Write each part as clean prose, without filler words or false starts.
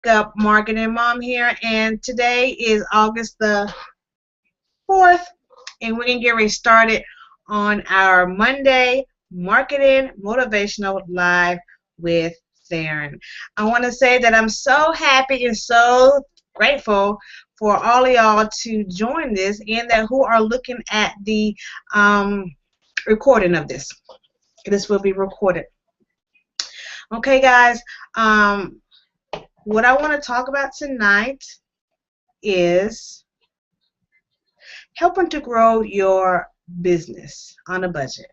Up Marketing Mom here, and today is August the 4th, and we're going to get ready started on our Monday Marketing Motivational Live with Theron. I want to say that I'm so happy and so grateful for all of y'all to join this and that who are looking at the recording of this. This will be recorded. Okay, guys. What I want to talk about tonight is helping to grow your business on a budget,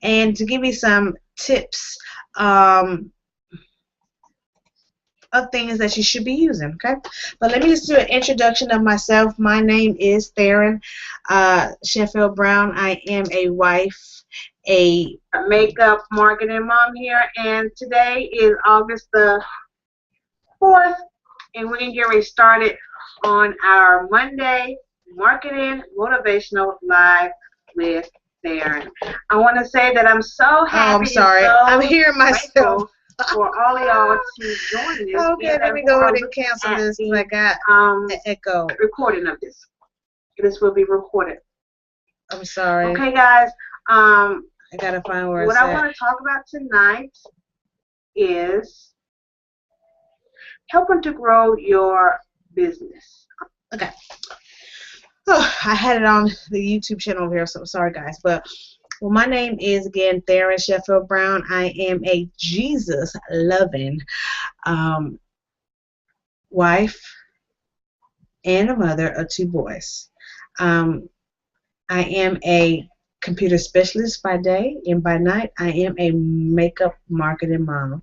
and to give you some tips of things that you should be using. Okay, but let me just do an introduction of myself. My name is Theron Sheffield Brown. I am a wife, a makeup marketing mom here, and today is August the 4th, and we're going to get ready started on our Monday Marketing Motivational Live with Theron. I want to say that I'm so happy. I'm sorry. I'm hearing myself. For all of y'all to join this. Okay, let me go ahead and cancel this because I got the echo. Recording of this. This will be recorded. I'm sorry. Okay, guys. I gotta find where it's at. What I want to talk about tonight is helping to grow your business. Okay. Oh, I had it on the YouTube channel over here, so sorry, guys. But well, my name is again Theron Sheffield Brown. I am a Jesus-loving wife and a mother of 2 boys. I am a computer specialist by day, and by night I am a makeup marketing mom.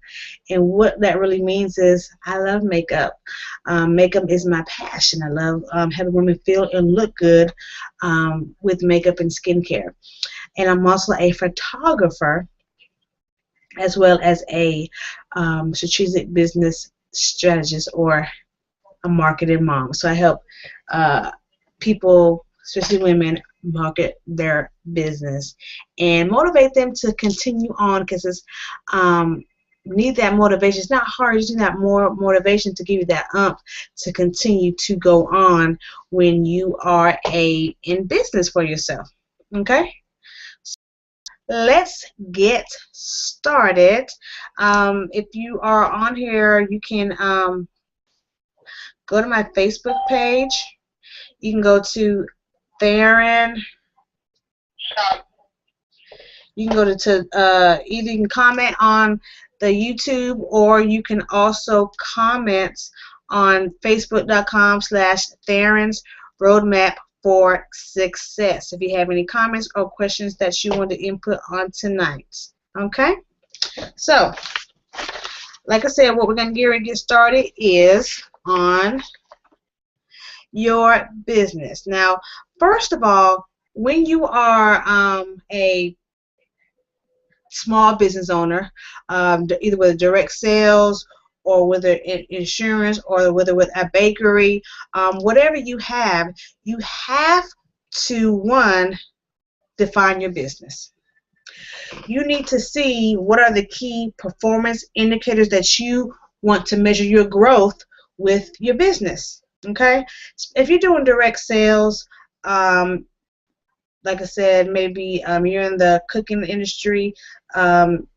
And what that really means is I love makeup. Makeup is my passion. I love having women feel and look good with makeup and skincare. And I'm also a photographer as well as a strategic business strategist or a marketing mom. So I help people, especially women, market their business and motivate them to continue on, because it's need that motivation. It's not hard. You just need that more motivation to give you that to continue to go on when you are in business for yourself. Okay, let's get started. If you are on here, you can go to my Facebook page. You can go to Theron. You can go to either you can comment on the YouTube, or you can also comment on Facebook.com/Theron's Roadmap for Success if you have any comments or questions that you want to input on tonight. Okay, so like I said, what we're going to get started is on your business. Now, first of all, when you are a small business owner, either with direct sales or with insurance or whether with a bakery, whatever you have to, one, define your business. You need to see what are the key performance indicators that you want to measure your growth with your business. Okay, if you're doing direct sales, like I said, maybe you're in the cooking industry, the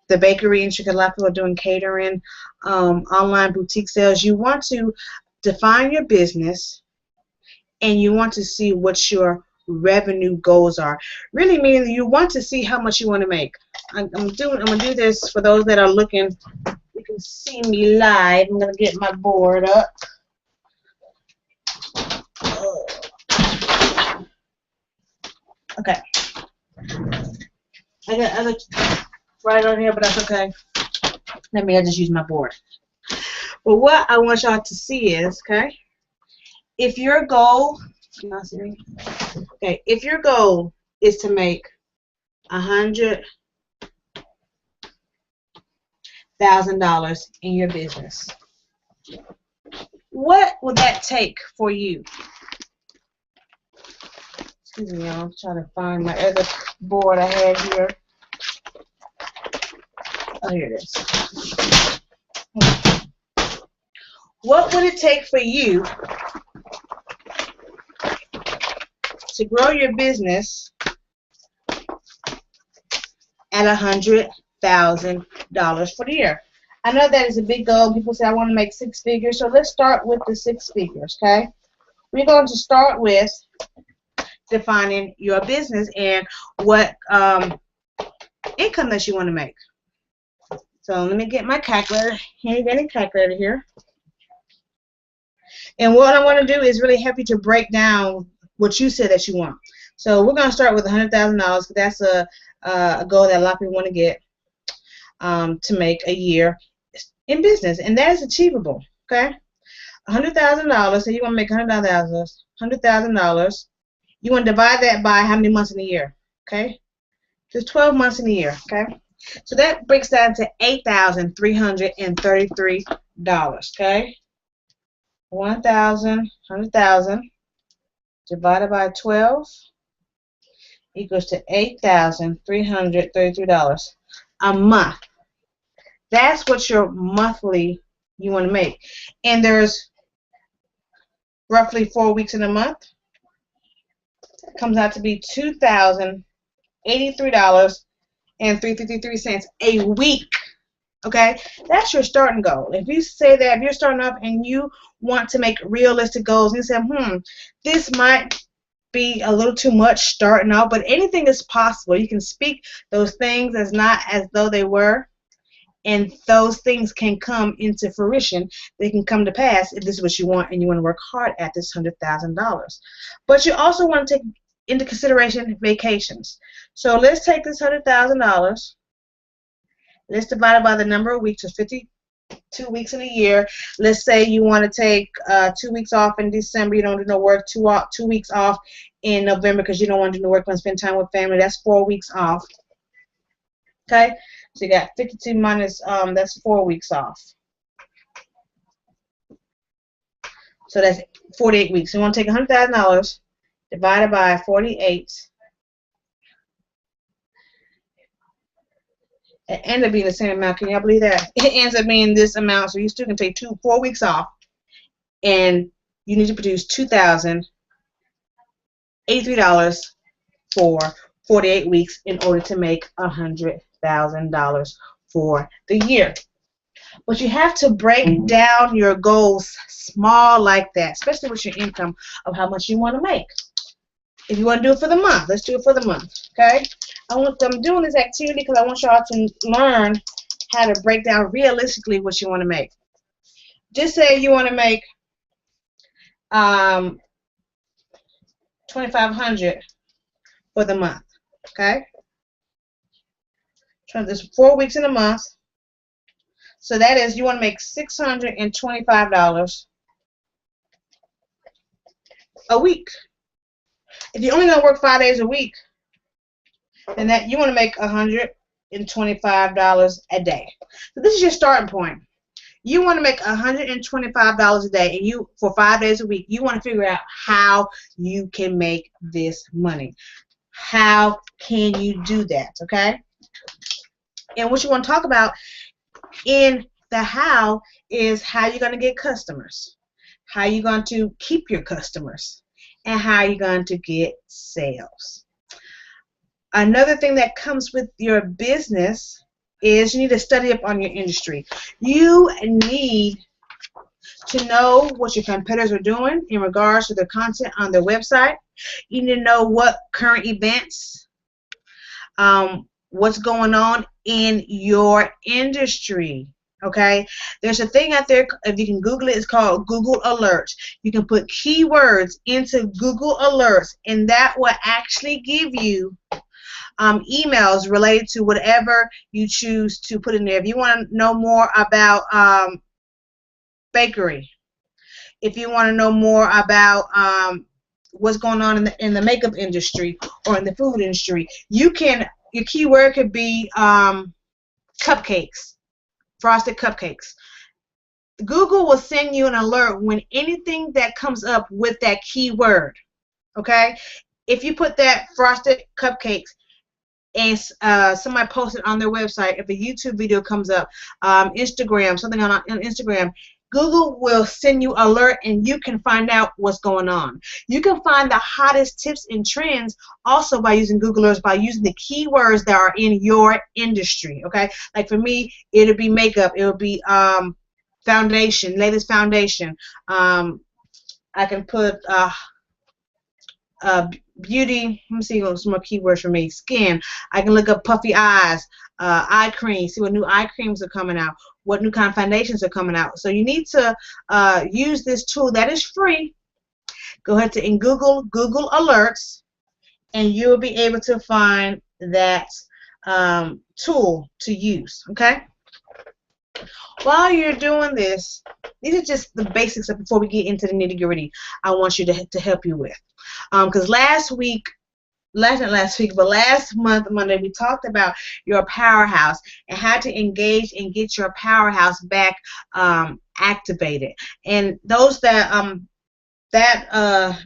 bakery industry, because a lot of people are doing catering, online boutique sales. You want to define your business, and you want to see what your revenue goals are. Really meaning you want to see how much you want to make. I'm gonna do this for those that are looking. You can see me live. I'm gonna get my board up. Okay. I got right on here, but that's okay. I just use my board. But what I want y'all to see is, okay, if your goal, if your goal is to make $100,000 in your business, what would that take for you? Excuse me, y'all. I'm trying to find my other board I had here. Oh, here it is. What would it take for you to grow your business at $100,000 for the year? I know that is a big goal. People say I want to make 6 figures, so let's start with the 6 figures, okay? We're going to start with defining your business and what income that you want to make. So let me get my calculator. Here, get a calculator here. And what I want to do is really help you to break down what you said that you want. So we're going to start with $100,000. That's a goal that a lot of people want to get to make a year in business, and that is achievable. Okay, $100,000. So you want to make $100,000. You want to divide that by how many months in a year? Okay, just 12 months in a year. Okay, so that breaks down to $8,333. Okay, 100,000 divided by 12 equals to $8,333 a month. That's what your monthly you want to make. And there's roughly 4 weeks in a month. It comes out to be $2,083.333 a week. Okay, that's your starting goal. If you say that, if you're starting off and you want to make realistic goals, and you say, this might be a little too much starting off, but anything is possible. You can speak those things as not as though they were, and those things can come into fruition. They can come to pass if this is what you want, and you want to work hard at this $100,000. But you also want to take into consideration vacations. So let's take this $100,000. Let's divide it by the number of weeks. It's 52 weeks in a year. Let's say you want to take 2 weeks off in December. You don't do no work. 2 weeks off in November because you don't want to do no work. Want to spend time with family. That's 4 weeks off. Okay, so you got 52 minus that's 4 weeks off. So that's 48 weeks. So you want to take $100,000 divided by 48. It ends up being the same amount. Can y'all believe that? It ends up being this amount, so you still can take 4 weeks off, and you need to produce $2,083 for 48 weeks in order to make $100,000 for the year. But you have to break down your goals small like that, especially with your income of how much you want to make. If you want to do it for the month, let's do it for the month, okay? I'm doing this activity because I want y'all to learn how to break down realistically what you want to make. Just say you want to make $2,500 for the month, okay? There's 4 weeks in a month, so that is you want to make $625 a week. If you're only going to work 5 days a week, then that you want to make $125 a day. So this is your starting point. You want to make $125 a day, and you for 5 days a week. You want to figure out how you can make this money. How can you do that? Okay. And what you want to talk about in the how is how you're going to get customers, how you're going to keep your customers, and how you're going to get sales. Another thing that comes with your business is you need to study up on your industry. You need to know what your competitors are doing in regards to their content on their website. You need to know what current events, what's going on in your industry. Okay, there's a thing out there, if you can Google it, it's called Google Alerts. You can put keywords into Google Alerts, and that will actually give you emails related to whatever you choose to put in there. If you want to know more about bakery, if you want to know more about what's going on in the makeup industry or in the food industry, your keyword could be cupcakes. Frosted cupcakes. Google will send you an alert when anything that comes up with that keyword. Okay? If you put that frosted cupcakes and somebody posted on their website, if a YouTube video comes up, Instagram, something on Instagram, Google will send you alert and you can find out what's going on. You can find the hottest tips and trends also by using Google Alerts, by using the keywords that are in your industry. Okay, like for me, it'll be makeup, it'll be foundation, latest foundation. I can put beauty. Let me see some more keywords for me. Skin. I can look up puffy eyes, eye cream. See what new eye creams are coming out, what new kind of foundations are coming out. So you need to use this tool that is free. Go ahead to Google Alerts, and you'll be able to find that tool to use. Okay. While you're doing this, these are just the basics before we get into the nitty-gritty I want you to help you with. Because last month, Monday, we talked about your powerhouse and how to engage and get your powerhouse back activated. And those that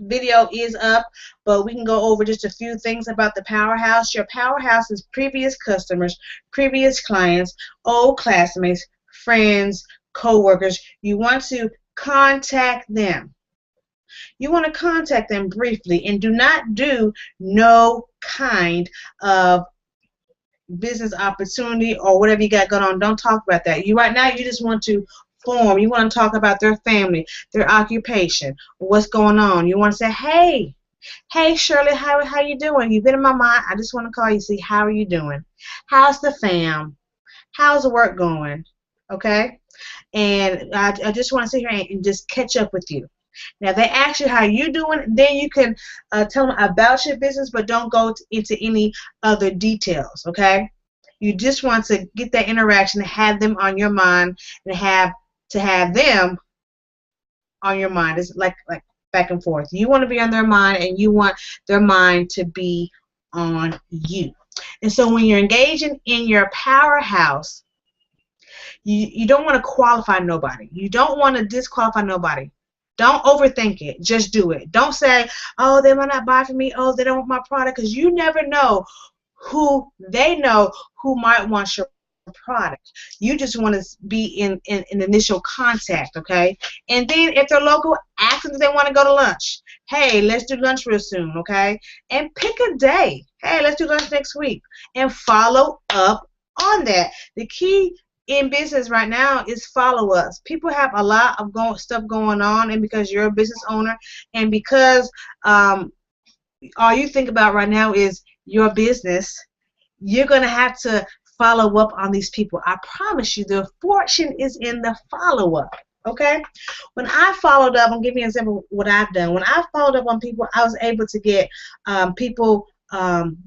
video is up, but we can go over just a few things about the powerhouse. Your powerhouse is previous customers, previous clients, old classmates, friends, co-workers. You want to contact them. You want to contact them briefly, and do not do no kind of business opportunity or whatever you got going on. Don't talk about that. Right now you just want to form. You want to talk about their family, their occupation, what's going on. You want to say, hey Shirley, how you doing? You've been in my mind. I just want to call you, see how are you doing? How's the fam? How's the work going? Okay? And I just want to sit here and just catch up with you. Now, if they ask you how you doing, then you can tell them about your business, but don't go into any other details, okay? You just want to get that interaction, have them on your mind, and have them on your mind. It's like back and forth. You want to be on their mind, and you want their mind to be on you. And so when you're engaging in your powerhouse, you don't want to qualify nobody. You don't want to disqualify nobody. Don't overthink it. Just do it. Don't say, oh, they might not buy from me. Oh, they don't want my product, because you never know who might want your product. You just want to be in initial contact, okay? And then if they're local, ask them if they want to go to lunch. Hey, let's do lunch real soon, okay? And pick a day. Hey, let's do lunch next week. And follow up on that. The key in business right now is follow-ups. People have a lot of stuff going on, and because you're a business owner, and because all you think about right now is your business, you're going to have to follow up on these people. I promise you, the fortune is in the follow-up. Okay? When I followed up, I'll give you an example of what I've done. When I followed up on people, I was able to get people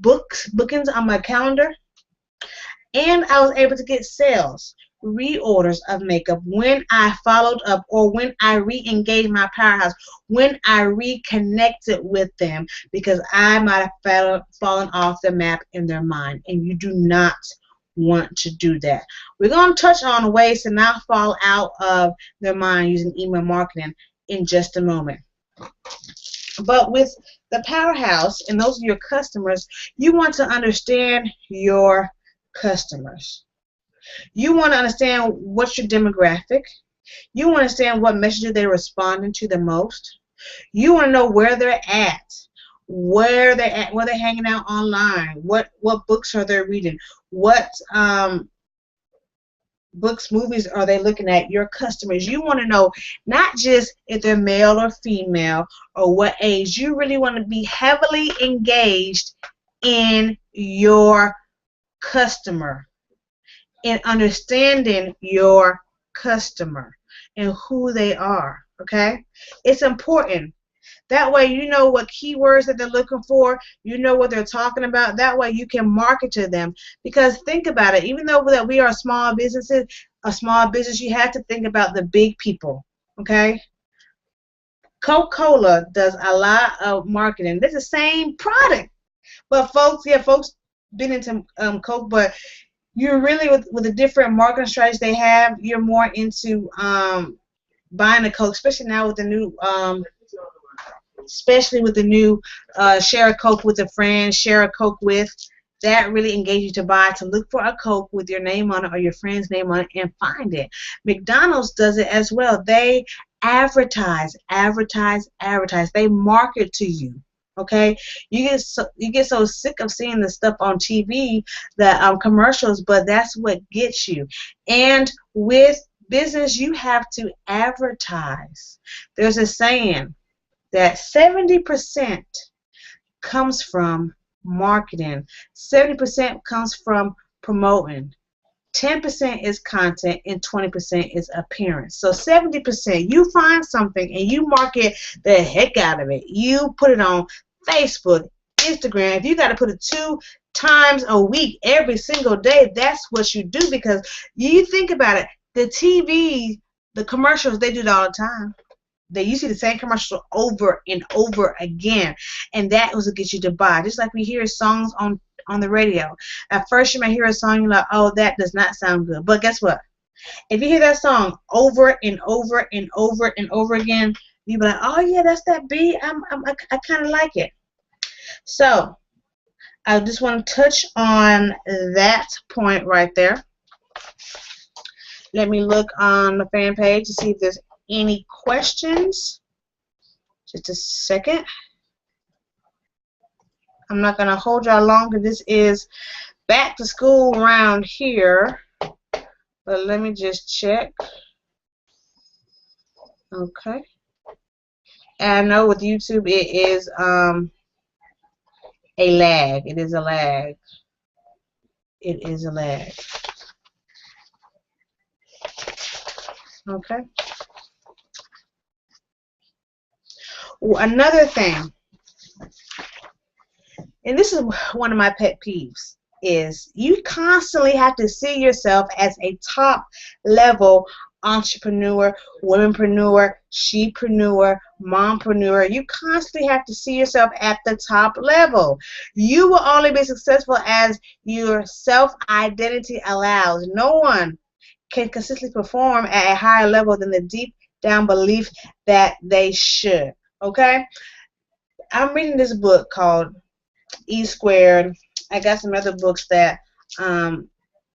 bookings on my calendar. And I was able to get sales, reorders of makeup when I followed up, or when I re-engaged my powerhouse, when I reconnected with them, because I might have fallen off the map in their mind. And you do not want to do that. We're going to touch on ways to not fall out of their mind using email marketing in just a moment. But with the powerhouse, and those are your customers, you want to understand your customers. You want to understand what's your demographic. You want to understand what messages they're responding to the most. You want to know where they're at, where they're hanging out online, what books are they reading, what books, movies are they looking at. Your customers, you want to know not just if they're male or female or what age. You really want to be heavily engaged in your customer, in understanding your customer and who they are. Okay? It's important. That way you know what keywords that they're looking for, you know what they're talking about. That way you can market to them. Because think about it, even though that we are small businesses, a small business, you have to think about the big people. Okay? Coca-Cola does a lot of marketing. It's the same product. But folks been into Coke, but you're really with the different marketing strategies they have, you're more into buying a Coke, especially now with the new share a Coke with a friend, share a Coke with. that really engage you to buy, to look for a Coke with your name on it or your friend's name on it and find it. McDonald's does it as well. They advertise, advertise, advertise. They market to you. Okay, you get so sick of seeing the stuff on TV, the commercials, but that's what gets you. And with business, you have to advertise. There's a saying that 70% comes from marketing, 70% comes from promoting, 10% is content, and 20% is appearance. So 70%, you find something and you market the heck out of it. You put it on Facebook, Instagram. If you got to put it 2 times a week, every single day, that's what you do, because you think about it, the TV, the commercials, they do it all the time. You see the same commercial over and over again, and that was what gets you to buy. Just like we hear songs on the radio. At first, you may hear a song, you're like, oh, that does not sound good. But guess what? If you hear that song over and over and over and over again, you be like, oh yeah, that's that beat. I kind of like it. So I just want to touch on that point right there. Let me look on the fan page to see if there's any questions. Just a second. I'm not going to hold y'all long because this is back to school around here. But let me just check. Okay. And I know with YouTube it is a lag. It is a lag. It is a lag. Okay. Another thing, and this is one of my pet peeves, is you constantly have to see yourself as a top level entrepreneur, womanpreneur, shepreneur, mompreneur. You constantly have to see yourself at the top level. You will only be successful as your self-identity allows. No one can consistently perform at a higher level than the deep down belief that they should. Okay? I'm reading this book called E Squared. I got some other books that I'm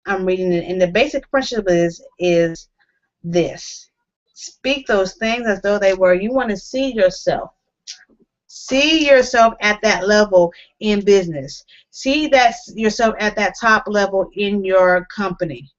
reading, and the basic principle is this: speak those things as though they were. You want to see yourself at that level in business. See that yourself at that top level in your company.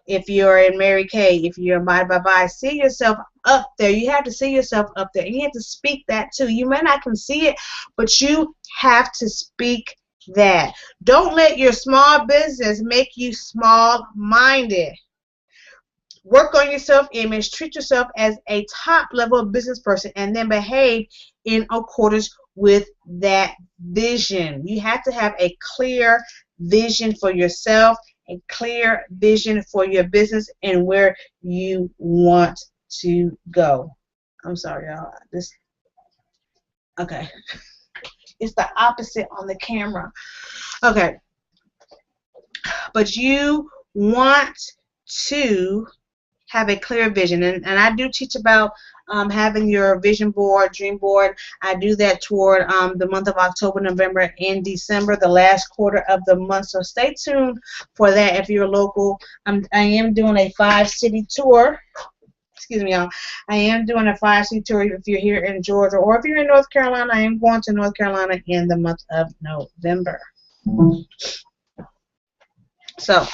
If you're in Mary Kay, if you're in Bye, see yourself up there. You have to see yourself up there, and you have to speak that too. You may not can see it, but you have to speak that. Don't let your small business make you small-minded. Work on your self-image. Treat yourself as a top-level business person, and then behave in accordance with that vision. You have to have a clear vision for yourself, a clear vision for your business, and where you want to go. I'm sorry, y'all. Okay. It's the opposite on the camera. Okay. But you want to have a clear vision, and I do teach about having your vision board, dream board. I do that toward the month of October, November, and December, the last quarter of the month. So stay tuned for that if you're local. I am doing a 5-city tour. Excuse me, y'all. I am doing a 5-city tour if you're here in Georgia, or if you're in North Carolina. I am going to North Carolina in the month of November. So,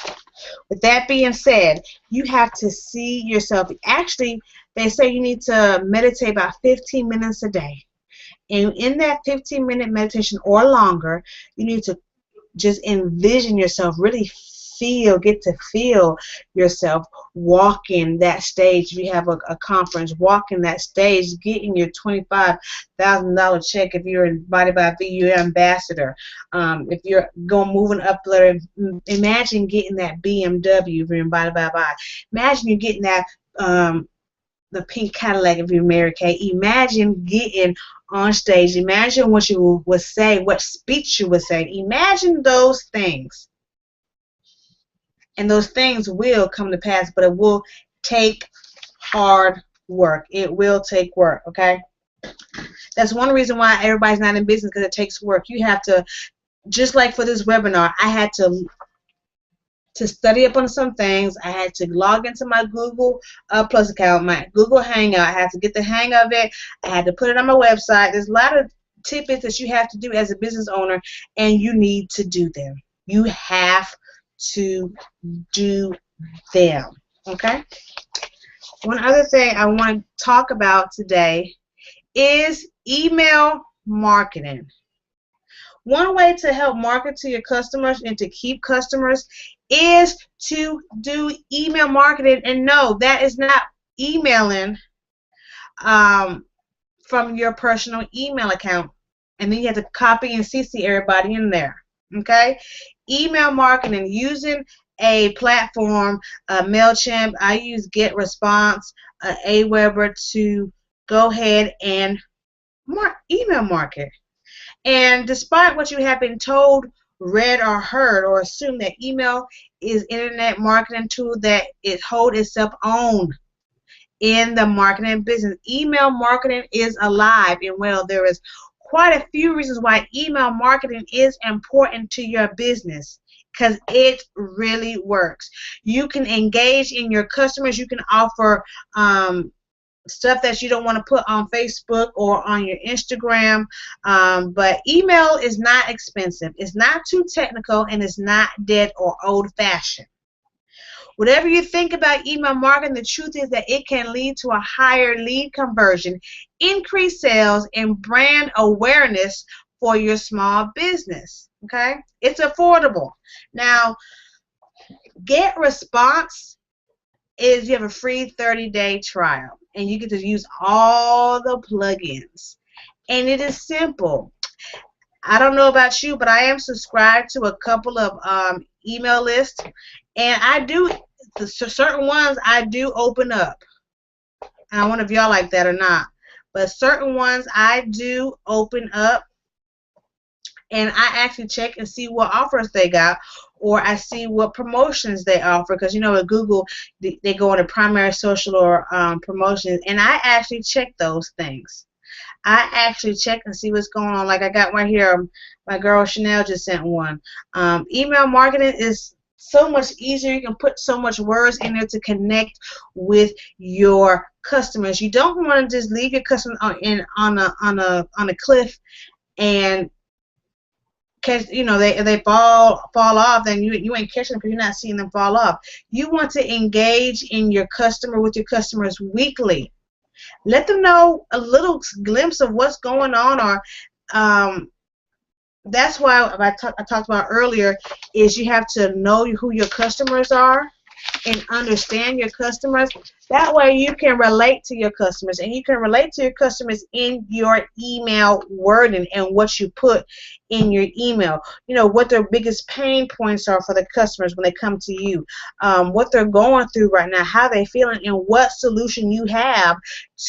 with that being said, you have to see yourself. Actually, they say you need to meditate about 15 minutes a day. And in that 15-minute meditation or longer, you need to just envision yourself, really get to feel yourself walking that stage. If you have a conference, walking that stage, getting your $25,000 check. If you're in Body by V, you're an ambassador. If you're moving up the ladder, imagine getting that BMW if you're in Body by Vi. Imagine you getting that the pink Cadillac if you're Mary Kay. Imagine getting on stage. Imagine what you would say, what speech you would say. Imagine those things. And those things will come to pass, but it will take hard work. It will take work, okay? That's one reason why everybody's not in business, because it takes work. You have to just like for this webinar, I had to study up on some things. I had to log into my Google Plus account, my Google Hangout. I had to get the hang of it. I had to put it on my website. There's a lot of tidbits that you have to do as a business owner, and you need to do them. You have to do them. Okay? One other thing I want to talk about today is email marketing. One way to help market to your customers and to keep customers is to do email marketing. And no, that is not emailing from your personal email account. And then you have to copy and CC everybody in there. Okay? Email marketing using a platform, MailChimp. I use GetResponse, Aweber to go ahead and email market. And despite what you have been told, read, or heard, or assumed that email is internet marketing tool that it holds itself on in the marketing business, email marketing is alive and well. There is quite a few reasons why email marketing is important to your business, because it really works. You can engage in your customers. You can offer stuff that you don't want to put on Facebook or on your Instagram, but email is not expensive. It's not too technical, and it's not dead or old-fashioned. Whatever you think about email marketing, the truth is that it can lead to a higher lead conversion, increased sales, and brand awareness for your small business. Okay? It's affordable. Now, GetResponse is you have a free 30-day trial, and you get to use all the plugins. And it is simple. I don't know about you, but I am subscribed to a couple of email lists, and I do certain ones I do open up. I don't know if y'all like that or not, but certain ones I do open up, and I actually check and see what offers they got, or I see what promotions they offer, because you know at Google they go into primary, social, or promotions, and I actually check those things. I actually check and see what's going on. Like I got one here, my girl Chanel just sent one. Email marketing is so much easier. You can put so much words in there to connect with your customers. You don't want to just leave your customers on a cliff, and you know they fall off, then you ain't catching them because you're not seeing them fall off. You want to engage in your customer with your customers weekly. Let them know a little glimpse of what's going on, or that's why I talked about earlier is you have to know who your customers are and understand your customers. That way you can relate to your customers, and you can relate to your customers in your email wording and what you put in your email. You know, what their biggest pain points are for the customers when they come to you, what they're going through right now, how they're feeling, and what solution you have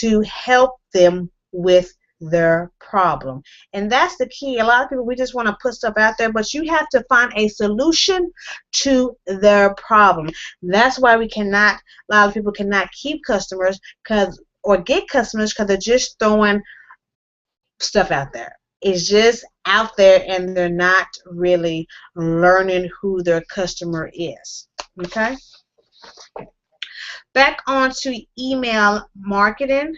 to help them with their problem. And that's the key. A lot of people, we just want to put stuff out there, but you have to find a solution to their problem. That's why a lot of people cannot keep customers or get customers because they're just throwing stuff out there. It's just out there, and they're not really learning who their customer is. Okay? Back on to email marketing.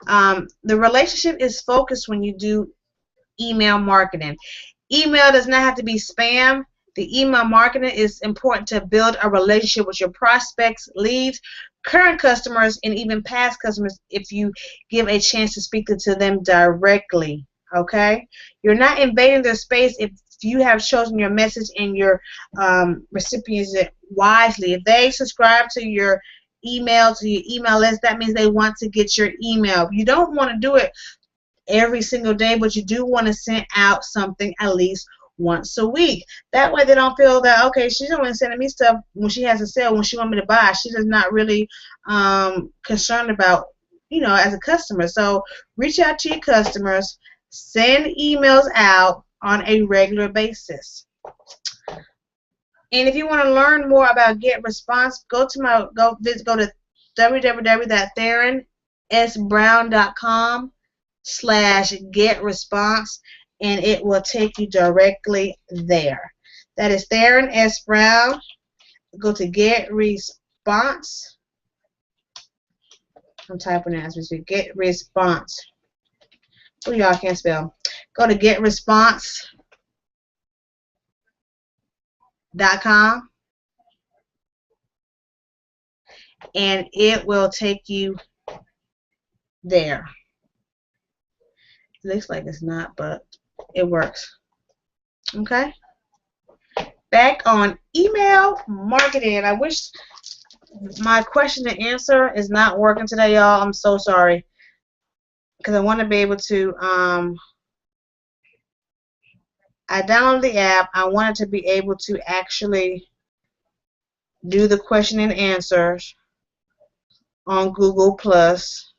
The relationship is focused when you do email marketing. Email does not have to be spam. The email marketing is important to build a relationship with your prospects, leads, current customers, and even past customers if you give a chance to speak to them directly. Okay? You're not invading their space if you have chosen your message and your recipients wisely. If they subscribe to your email list, that means they want to get your email. You don't want to do it every single day, but you do want to send out something at least once a week. That way they don't feel that, okay, she's only sending me stuff when she has a sale, when she wants me to buy. She's just not really concerned about, you know, as a customer. So reach out to your customers, send emails out on a regular basis. And if you want to learn more about GetResponse, go to www.theronsbrown.com/GetResponse, and it will take you directly there. That is Theron S. Brown. Go to Get Response. I'm typing it as we speak. Get Response. Oh, y'all can't spell. Go to getresponse.com, and it will take you there. It looks like it's not, but it works. Okay? Back on email marketing. I wish my question and answer is not working today, y'all. I'm so sorry. Because I want to be able to, I downloaded the app. I wanted to be able to actually do the question and answers on Google Plus.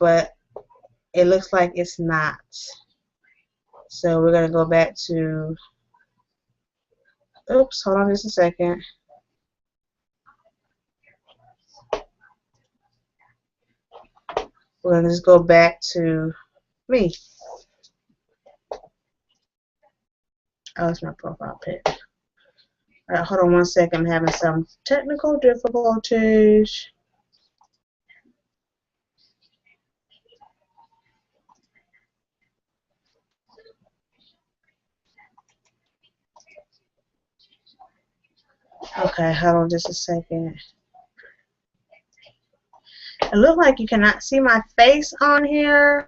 But it looks like it's not. So we're going to go back to, oops, hold on just a second. We're going to just go back to me. Oh, it's my profile pic. All right, hold on one second. I'm having some technical difficulties. Okay, hold on just a second. It looks like you cannot see my face on here.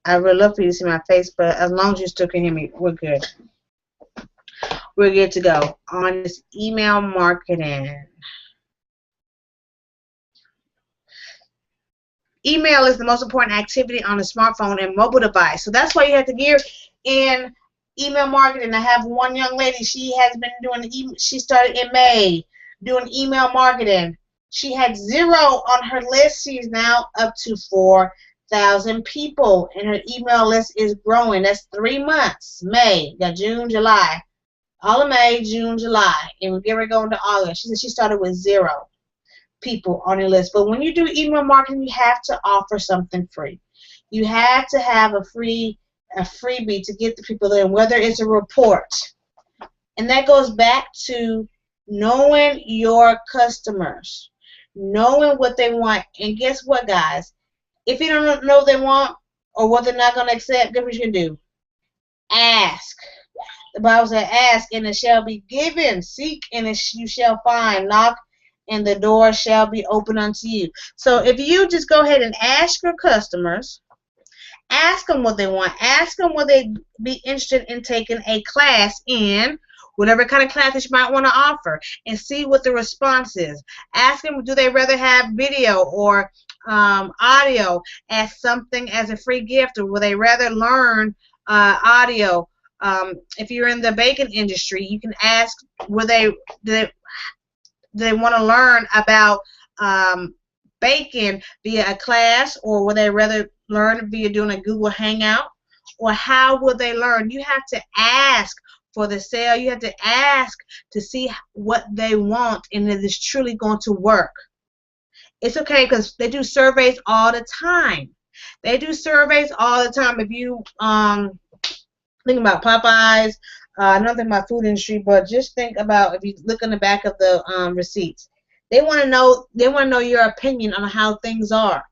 I would love for you to see my face, but as long as you still can hear me, we're good. We're good to go on this email marketing. Email is the most important activity on a smartphone and mobile device. So that's why you have to gear in email marketing. I have one young lady. She has been doing, she started in May doing email marketing. She had 0 on her list. She's now up to 4,000 people, and her email list is growing. That's 3 months. May, June, July. All of May, June, July, and we're getting going to August. She said she started with 0 people on your list. But when you do email marketing, you have to offer something free. You have to have a freebie to get the people in, whether it's a report. And that goes back to knowing your customers, knowing what they want. And guess what, guys? If you don't know what they want or what they're not going to accept, guess what you can do? Ask. The Bible said, ask and it shall be given. Seek and you shall find. Knock and the door shall be open unto you. So if you just go ahead and ask your customers, ask them what they want, ask them would they be interested in taking a class in whatever kind of class that you might want to offer, and see what the response is. Ask them, do they rather have video or audio as something as a free gift, or would they rather learn audio? If you're in the baking industry, you can ask, do they want to learn about baking via a class, or would they rather learn via doing a Google Hangout? Or how will they learn? You have to ask for the sale. You have to ask to see what they want and if it's truly going to work. It's okay, because they do surveys all the time. They do surveys all the time. If you think about Popeyes, nothing about food industry, but just think about if you look in the back of the receipts. They want to know your opinion on how things are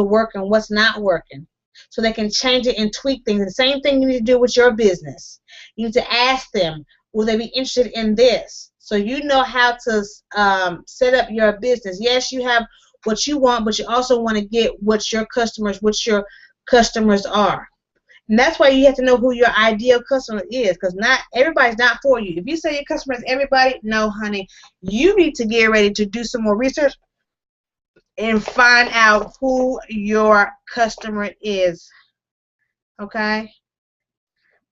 working, what's not working, so they can change it and tweak things. The same thing you need to do with your business. You need to ask them, will they be interested in this? So you know how to set up your business. Yes, you have what you want, but you also want to get what your customers are. And that's why you have to know who your ideal customer is, because not everybody's not for you. If you say your customer is everybody, no, honey, you need to get ready to do some more research and find out who your customer is. Okay?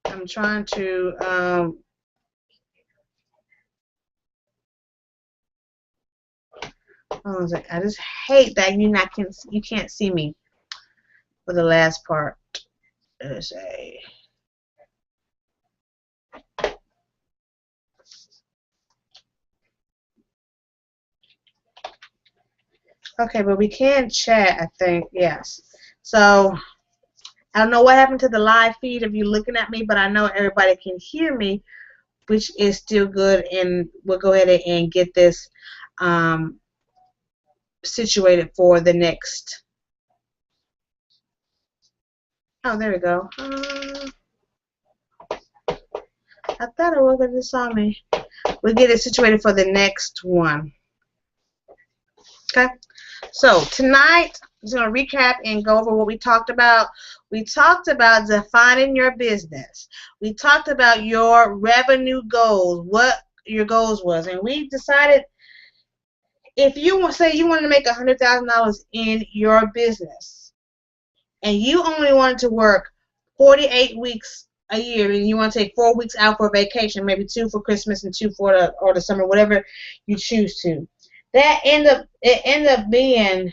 I'm trying to hold on a second. I just hate that you can't see me for the last part. Let's say. Okay, but we can chat, I think. Yes. So I don't know what happened to the live feed of you looking at me, but I know everybody can hear me, which is still good. And we'll go ahead and get this situated for the next. Oh, there we go. I thought it was that just saw me. We'll get it situated for the next one. Okay. So tonight, I'm just going to recap and go over what we talked about. We talked about defining your business. We talked about your revenue goals, what your goals was, and we decided if you say you wanted to make $100,000 in your business, and you only wanted to work 48 weeks a year, and you want to take 4 weeks out for vacation, maybe 2 for Christmas and 2 for the summer, whatever you choose to. That ended up being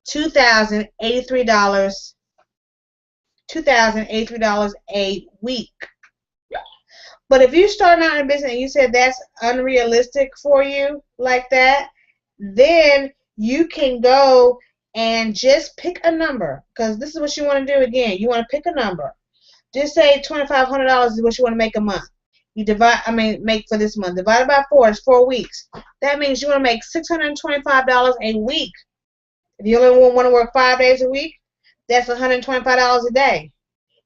$2,083 a week. But if you start out in business and you said that's unrealistic for you like that, then you can go and just pick a number, because this is what you want to do. Again, you want to pick a number. Just say $2,500 is what you want to make a month. You make for this month. Divided by 4 is 4 weeks. That means you want to make $625 a week. If you only want to work 5 days a week, that's $125 a day.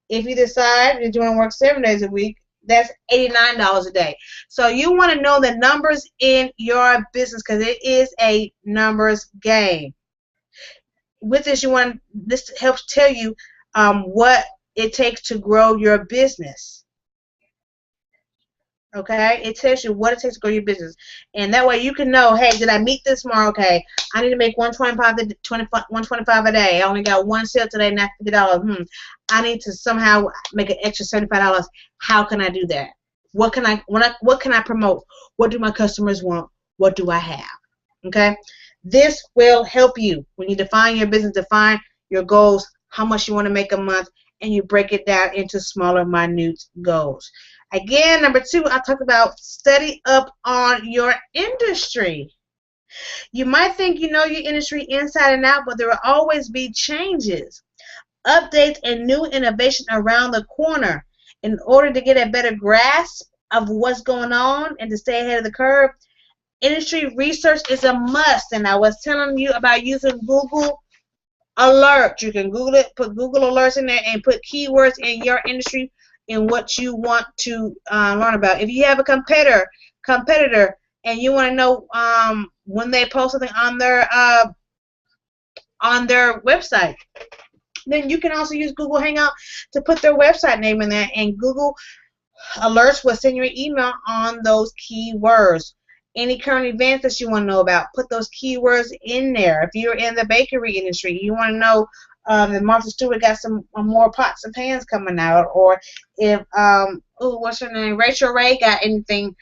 If you decide that you want to work 7 days a week, that's $89 a day. So you want to know the numbers in your business, because it is a numbers game. With this, this helps tell you what it takes to grow your business. Okay, it tells you what it takes to grow your business, and that way you can know, hey, did I meet this tomorrow? Okay, I need to make $125 a day. I only got one sale today, not $50. I need to somehow make an extra $75. How can I do that? What can I promote? What do my customers want? What do I have? Okay, this will help you when you define your business, define your goals, how much you want to make a month, and you break it down into smaller, minute goals. Again, number 2, I talked about study up on your industry. You might think you know your industry inside and out, but there will always be changes, updates, and new innovation around the corner. In order to get a better grasp of what's going on and to stay ahead of the curve, industry research is a must. And I was telling you about using Google Alert. You can Google it, put Google Alerts in there, and put keywords in your industry and what you want to learn about. If you have a competitor, and you want to know when they post something on their website, then you can also use Google Hangout to put their website name in there, and Google Alerts will send you an email on those keywords. Any current events that you want to know about, put those keywords in there. If you're in the bakery industry, you want to know that Martha Stewart got some more pots and pans coming out, or if what's her name, Rachel Ray got anything,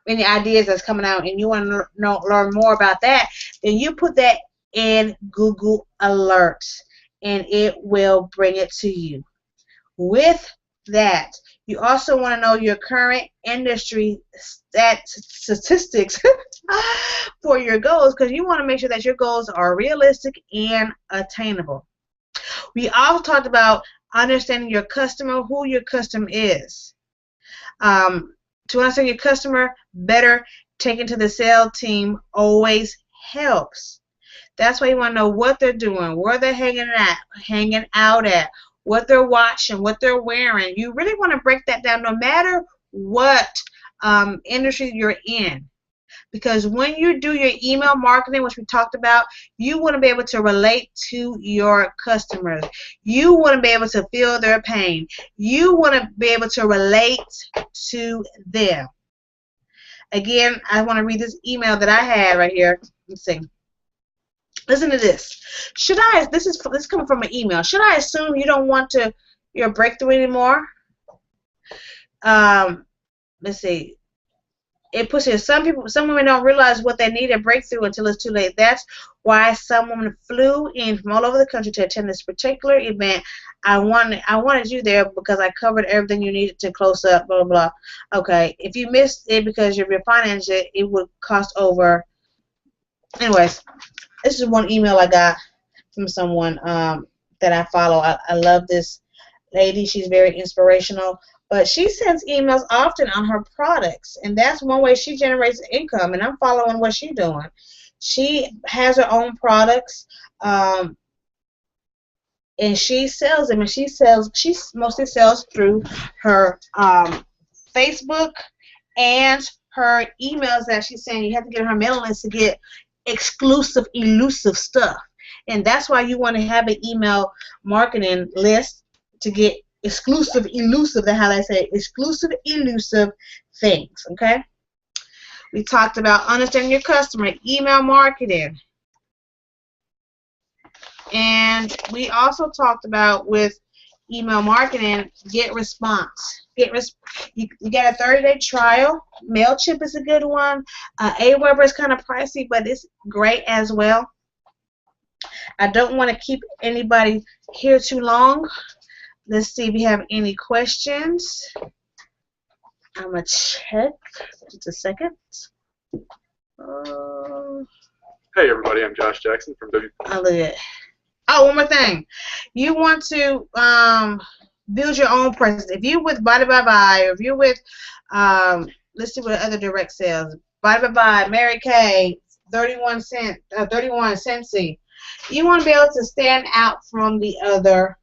any ideas that's coming out, and you want to learn more about that, then you put that in Google Alerts, and it will bring it to you. With that, you also want to know your current industry statistics for your goals, because you want to make sure that your goals are realistic and attainable. We also talked about understanding your customer, who your customer is. To understand your customer better, taking to the sales team always helps. That's why you want to know what they're doing, where they're hanging out at, what they're watching, what they're wearing. You really want to break that down no matter what industry you're in. Because when you do your email marketing, which we talked about, you want to be able to relate to your customers. You want to be able to feel their pain. You want to be able to relate to them. Again, I want to read this email that I had right here. Let's see. Listen to this. This is coming from an email. Should I assume you don't want to your breakthrough anymore. Let's see. It pushes some women don't realize what they need a breakthrough until it's too late. That's why some women flew in from all over the country to attend this particular event. I wanted you there because I covered everything you needed to close up, blah, blah, blah. Okay, if you missed it because you're refinancing it would cost over. Anyways, this is one email I got from someone that I follow. I love this lady. She's very inspirational. But she sends emails often on her products, and that's one way she generates income, and I'm following what she's doing. She has her own products, and she sells them, and she mostly sells through her Facebook and her emails that she's saying. You have to get her mailing list to get exclusive, elusive stuff, and that's why you want to have an email marketing list to get exclusive, elusive, that's how they say, exclusive, elusive things, okay? We talked about understanding your customer, email marketing. And we also talked about with email marketing, get response. You got a 30-day trial. MailChimp is a good one. Aweber is kind of pricey, but it's great as well. I don't want to keep anybody here too long. Let's see if we have any questions. I'm going to check. Just a second. Hey, everybody. I'm Josh Jackson from W. I'll look at. Oh, one more thing. You want to build your own presence. If you're with Body by Bye, or if you're with, let's see what other direct sales. Body by Bye, Mary Kay, 31 Sensi. You want to be able to stand out from the other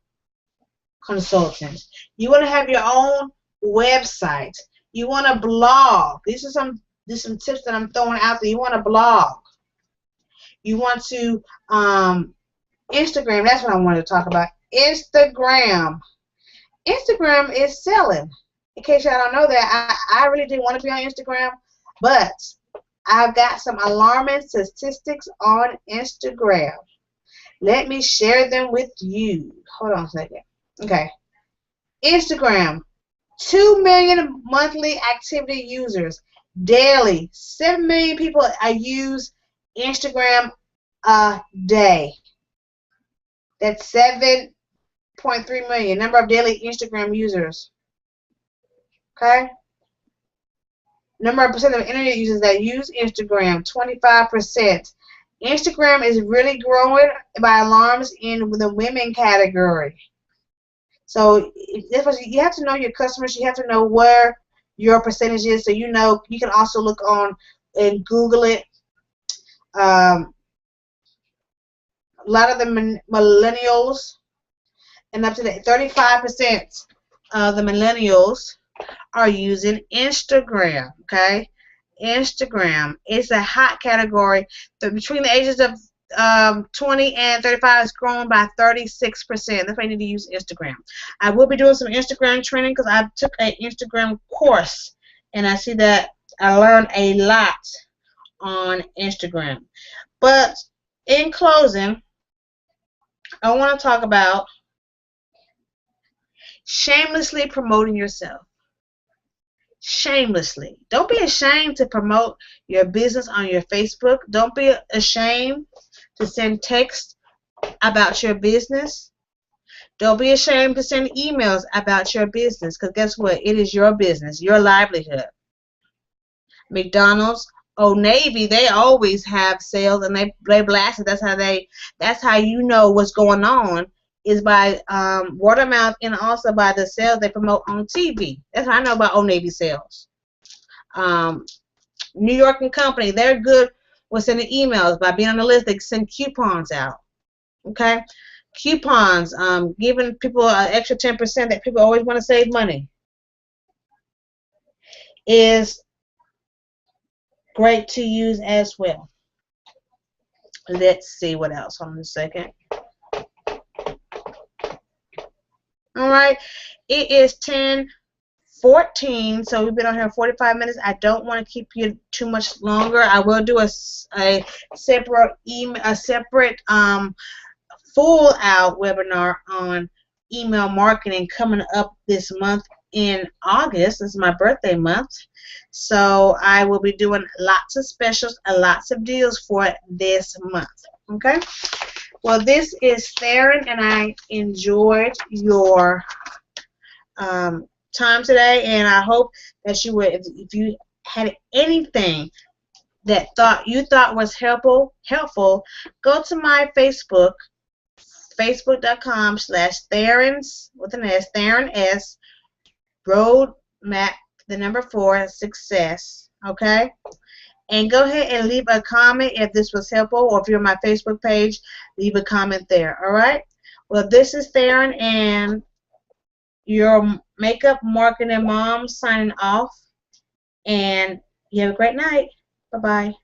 consultants. You want to have your own website. You want to blog. These are some tips that I'm throwing out there. You want to blog. You want to Instagram. That's what I wanted to talk about. Instagram. Instagram is selling. In case y'all don't know that, I really didn't want to be on Instagram, but I've got some alarming statistics on Instagram. Let me share them with you. Hold on a second. Okay. Instagram, 2 million monthly activity users daily. 7 million people use Instagram a day. That's 7.3 million number of daily Instagram users. Okay. Number of percent of internet users that use Instagram, 25%. Instagram is really growing by alarms in the women category. So you have to know your customers. You have to know where your percentage is, so you know. You can also look on and Google it. A lot of the millennials, and up to 35% of the millennials are using Instagram. Okay, Instagram is a hot category. Between the ages of 20 and 35 is growing by 36%. That's why you need to use Instagram. I will be doing some Instagram training because I took an Instagram course, and I see that I learned a lot on Instagram. But in closing, I want to talk about shamelessly promoting yourself. Shamelessly. Don't be ashamed to promote your business on your Facebook. Don't be ashamed to send text about your business. Don't be ashamed to send emails about your business, because guess what? It is your business, your livelihood. McDonald's, Old Navy, they always have sales, and they blast it. That's how you know what's going on, is by word of mouth, and also by the sales they promote on TV. That's how I know about Old Navy sales. New York and Company, they're good with sending emails. By being on the list, they send coupons out. Okay? Coupons, giving people an extra 10% that people always want to save money, is great to use as well. Let's see what else. Hold on a second. All right, it is 10:14, so we've been on here 45 minutes. I don't want to keep you too much longer. I will do a separate full out webinar on email marketing coming up this month in August. This is my birthday month. So I will be doing lots of specials and lots of deals for this month. Okay? Well, this is Theron, and I enjoyed your time today, and I hope that you would, if you had anything that you thought was helpful, go to my Facebook, facebook.com/Therons with an S, Theron S, Roadmap, the number 4, success. Okay? And go ahead and leave a comment if this was helpful, or if you're on my Facebook page, leave a comment there. All right? Well, this is Theron, and your makeup marketing mom signing off. And you have a great night. Bye-bye.